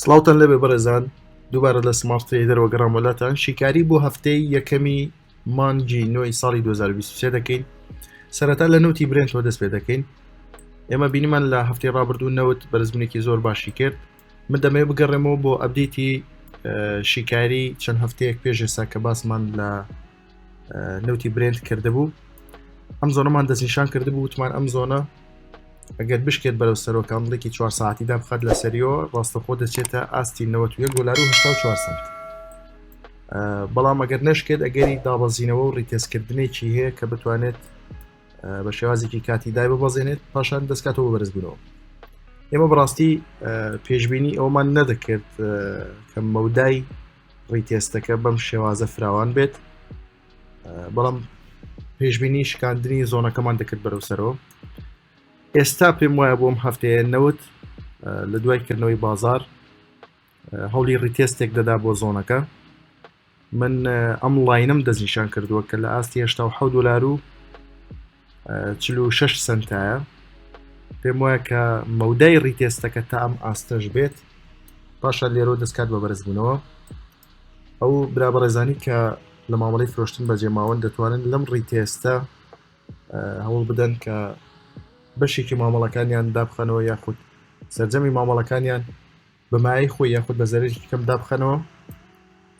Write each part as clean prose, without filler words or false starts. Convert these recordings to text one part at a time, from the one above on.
سڵاوتان لەبێ بەڕێزان دووبارە لە سمارت ترێدەرەوە گەڕام وڵاتان شیکاری بۆ هەفتەی یەکەمی مانگی نۆی ساڵی 2023 دەکەین سەرەتا لە نەوتی برێنتەوە دەست پێ دەکەین ئێمە بینیمان لە هەفتەی ڕابردوو نەوت بەرزبوونێکی زۆر باشی کرد من دەمەوێت بگەڕێمەوە بۆ ئەپدێتی شیکاری چەند هەفتەیەک پێش ئێستا کە باسمان لە نەوتی برێنت کردهبوو ئەم زۆنەمان دەستنیشان کردبوو وتمان ئەم زۆنە ئەگەر بشکێت بەرەو سەرۆ کامڵێکی 4 ساعتیدا بخات لە سەریەوە ڕاستەخۆ دەچێتە ئاستی 91 دلار و 84 سنت بەڵام ئەگەر نشکێت ئەگەری دابەزینەوە و ڕیتێزکردنێکی هەیە کە بتوانێت بە شێوازێکی کاتی دای ببەزێنێت پاشان دەستکاتەوە بەرزبوونەوە ئێمە بەڕاستی پێشبینی ئەومان نەدەکرد کە مەودای ڕیتێستەکە بەم شێوازە فراوان بێت بەڵام پێشبینی شکاندنی زۆنەکەمان دەکرد بەرەو سەرەوە ئێستا پێم وایە بۆم هەفتەیە نەوت لە دوای کردنەوەی بازار هەوڵی ڕیتێستێک دەدا بۆ زۆنەکە من ئەم لاینم دەستنیشان کردووە کە لە ئاستی 87 دلار و 46 سنتایە پێم وایە کە مەودای ڕیتێستەکە تا ئەم ئاستەش بێت پاشە لێرە دەستکات بە بەرزبوونەوە ئەو برابەڕێزانی کە لە مامەڵەی فرۆشتن بەجێماوەن دەتوانن لەم ڕیتێستە هەوڵ بدەن کە بەشێکی مامەڵەکانیان دابخەنەوە یاخود سەرجەمی مامەڵەکانیان بەمای خۆی یاخود بە زەرێکی کەم دابخەنەوە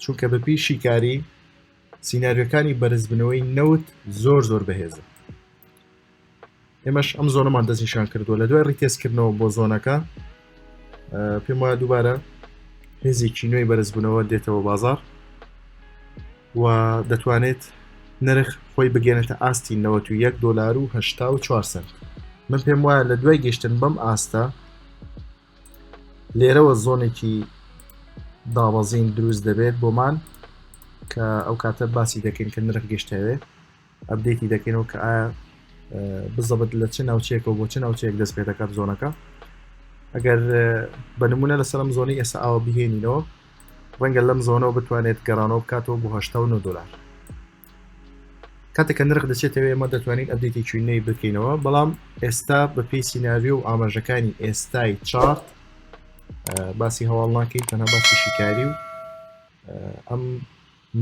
چونکە بەپی شیکاری سیناریۆکانی بەرزبنەوەی نەوت زۆر بەهێزە ئێمەش ئەم زۆنەمان دەستنیشان کردووە لە دوای ڕیتێزکردنەوە بۆ زۆنەکە پێم وایە دووبارە هێزێکی نوێی بەرزبوونەوە دێتەوە بازار و دەتوانێت نرخ خۆی بگەێنێتە ئاستی 91 دلار و 84 سنت من پێم وایە لە دوای گەشتن بەم ئاستە لێرەوە زۆنێکی دابەزین دروست دەبێت بۆمان کە ئەو کاتە باسی دەکەین کە نرخ گەشتەوێ ئەپدێتی دەکەینەوە کە ئایا بزەبت لە چ ناوچێکەوە بۆ چ ناوچەیەک دەست پێ دەکات زۆنەکە ئەگەر بە نمونە لەسەر ئەم زۆنی ئێستا ئاوە بهێنینەوە ڕەنگە لەم زۆنەوە بتوانێت گەڕانەوە بکاتەوە بۆ 89 دلار کاتێککە نرخ دەچێتەوە ئێمە دەتوانین ئەپدێتی چوینەی بکەینەوە بەڵام ئێستا بەپێی سیناریۆ و ئاماژەکانی ئێستای چارت باسی هەواڵ ناکەین تەنها باسی شیکاری و ئەم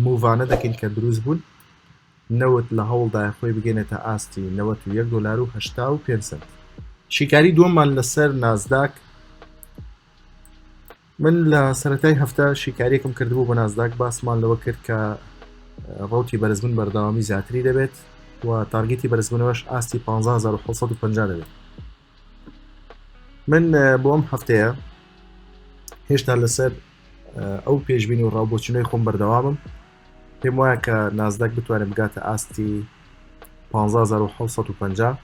موڤانە دەکەین کە دروست بوون نەوت لە هەوڵدای خۆی بگەێنێتە ئاستی 91 دلار و 85 سنت شیکاری دووەممان لەسەر نازداک من لە سەرەتای هەفتە شیکاریەکەم کردبوو بە نازداک باسمان لەوە کرد کە ڕوتی بەرزبوون بەردەوامی زیاتری دەبێت و تارگێتی بەرزبوونەوەش ئاستی 15750 دەبێت من بۆ ئەم هەفتەیە هێشتا لەسەر ئەو پێشبینی و ڕاوبۆچینەوەی خۆم بەردەوامم پێم وایە کە نازداک بتوانێت بگاتە ئاستی 15750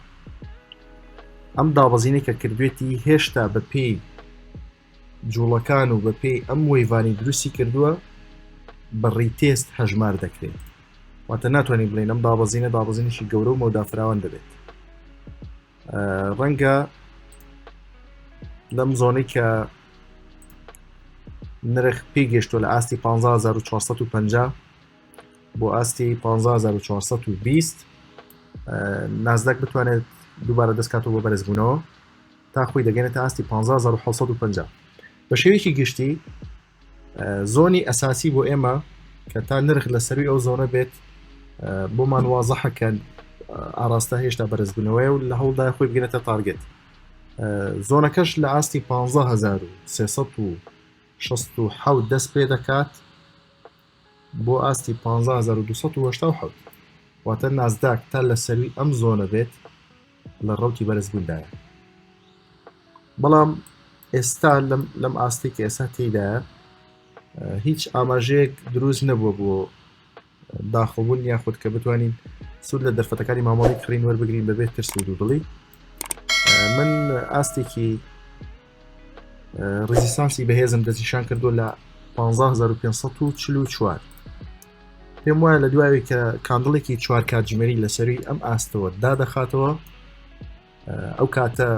ئەم دابەزینەی کە کردوێتی هێشتا بەپێی جوڵەکان و بەپێی ئەم وەیڤانی دروستی کردووە بە ڕیتێست هەژمار دەکرێت واتە ناتوانین بڵێن ئەم دابەزینێکی گەورە و مەودافراوان دەبێت ڕەنگە لەم زۆنەی کە نرخ پێی گەشتووە لە ئاستی 15450 بۆ ئاستی 15420 نازداک بتوانێت دووبارە دەستکاتەوە بە بەرزبوونەوە تا خۆی دەگەێنێتە ئاستی 15750 بە شێوەیەکی گشتی زۆنی ئەساسی بۆ ئێمە کە تا نرخ لە سەروی ئەو زۆنە بێت بۆمان وازەحەکەن ئاراستا هێشتا بەرزبوونەوەی و لە هەوڵدای خۆی بگەێنێتە تارگێت زۆنەکەش لە ئاستی 15367 دەست پێ دەکات بۆ ئاستی 15287 واتە نازداک تا لە سەروی ئەم زۆنە بێت لە ڕوتی بەرزبووندایە بەڵام ئێستا لەم ئاستی کە ئێستا تێدایە هیچ ئاماژەیەک دروست نەبووە بۆ داخڵبوون یاخود کە بتوانین سود لە دەرفەتەکانی مامەڵی کڕین وەربگرین بەبێت ترس و دوودڵی من ئاستێکی ڕزیستانسی بەهێزم دەستنیشان کردووە لە 15544 پێم وایە لە دوایەوەی کە کاندڵێکی 4 کاتژمێری لە سەروی ئەم ئاستەوە دادەخاتەوە ئەو کاتە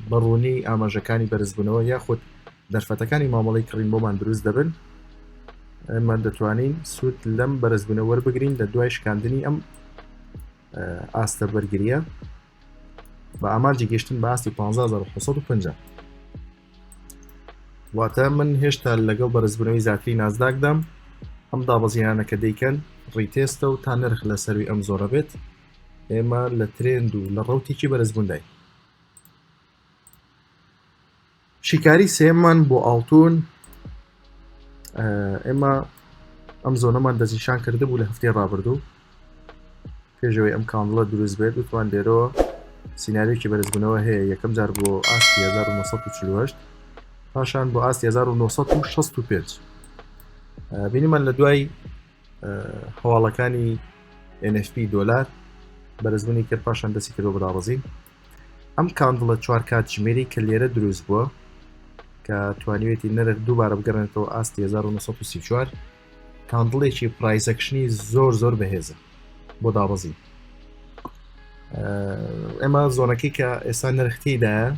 بەڕوونی ئاماژەکانی بەرزبوونەوە یاخود دەرفەتەکانی مامەڵی کڕین بۆمان دروست دەبن ئەمە دەتوانین سود لەم بەرزبوونەوە وەربگرین لە دوای شکاندنی ئەم ئاستە بەرگریە بە ئامانجی گەشتن بە ئاستی 15650 واتە من هێشتا لەگەڵ بەرزبوونەوەی زیاتری نازداکدام ئەم دابەزیانەکە دەیکەن ڕیتێستە و تا نرخ لە سەروی ئەم زۆرە بێت ئێمە لە ترێند و لە ڕوتێکی بەرزبووندای. شیکاری سێمان بۆ ئاڵتون ئێمە ئەم زۆنەمان دەستنیشان کرده بوو لە هەفتەی ڕابردوو پێشەوەی ئەم کاندڵە دروست بێت وتوان لێرەوە سیناریۆکی بەرزبوونەوە هەیە یەکەم جار بۆ ئاستی 1940 پاشان بۆ ئاستی 1965 بینیمان لە دوای هەواڵەکانی NFP دۆلار بەرزبوونی کرد پاشان دەستی کردەوە بەدابەزین. ئەم کاندڵە 4 کاتژمێری کە لێرە دروست بووە کە توانیوێتی نرخ دووبارە بگەڕێنێتەوە ئاستی 1934 کاندڵێکی پرایزەکشنی زۆر بەهێزە بۆ دابەزین. ئێمە زۆنەکەی کە ئێستا نرختیدایە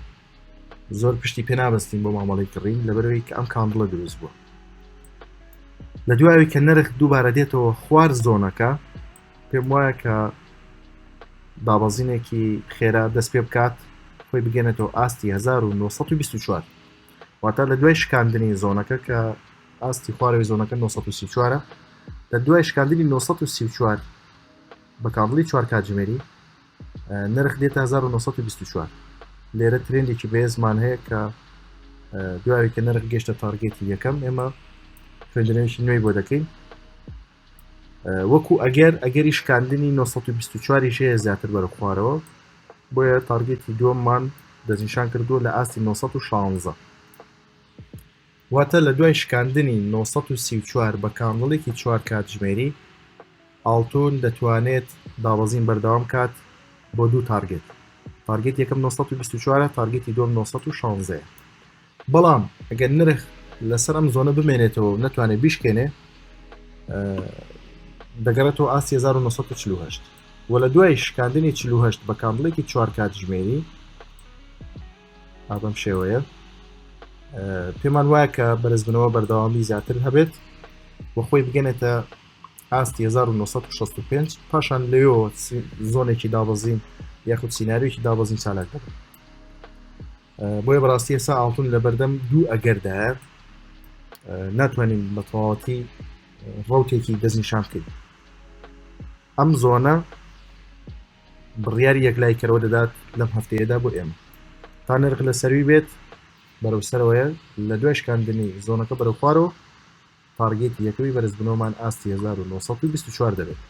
زۆر پشتی پێ نابستین بۆ مامەڵی کڕین لەبەرەوەی کە ئەم کاندڵە دروست بووە. لە دوایەوەی کە نرخ دووبارە دێتەوە خوار زۆنەکە پێم وایە کە دابەزینێکی خێرا دەست پێ بکات خۆی بگەنێتەوە ئاستی 1924 واتە لە دوای شکاندنی زۆنەکە کە ئاستی خوارەوەی زۆنەکە 1934 لە دوای شکاندنی 1934 بە کاندڵی 4 کاتژمێری نرخ دێتە 1924 لێرە ترێندێکی بەهێزمان هەیە کە دوایەوەی کە نرخ گەشتە تارگێتی یەکەم ئێمە خوێندنەوەیکی نوێی بۆ دەکەین وەکو ئەگەری شکاندنی 1924 شەیە زیاتر بەرە خوارەوە بۆیە تارگێتی دووەممان دەستنیشان کردووە لە ئاستی 1916 واتە لە دوای شکاندنی 1934 بە کاندڵێکی 4 کاتژمێری ئاڵتون دەتوانێت دابەزین بەردەوام کات بۆ دوو تارگێت یەکەم 1924 تارگێتی دووەم 1916 بەڵام ئەگەر نرخ لەسەر ئەم زۆنە بمێنێتەوە و نەتوانێت بیشکێنێ دەگەڕێتەوە ئاستی 1948 و لە دوای شکاندنی 48 بە کاندڵێکی 4 کاتژمێری ئابەم شێوەیە پێمان وایە کە بەرزبوونەوە بەردەوامی زیاتر هەبێت و خۆی بگەنێتە ئاستی 1965 پاشان لەوێ زۆنێکی دابەزین یاخود سیناریۆکی دابەزین چالاک دەبێت. بۆیە بەڕاستی ئێستا ئاڵتون لە بەردەم دوو ئەگەردایە ناتوانین بە تەواوەتی ڕوتێکی دەستنیشان بکەین. ئەم زۆنە بڕیاری یەکلایکەرەوە دەدات لەم هەفتەیەدا بۆ ئێمە تا نرخ لە سەروی بێت بەرەو سەرەوەیە لە دوای شکاندنی زۆنەکە بەرەو خوارەوە تارگێتی یەکەوەی بەرزبوونەوەمان ئاستی 1924 دەبێت.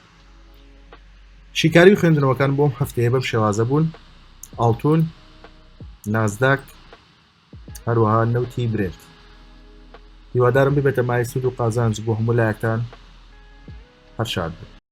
شیکاری خوێندنەوەکان بۆم هەفتەیە بەم شێوازە بوون: ئاڵتون، نازداک، هەروەها نەوتی برنت. هیوادارم ببێتە مای سود و قازانج بۆ هەموو لایەکتان. هەر شاد بێت.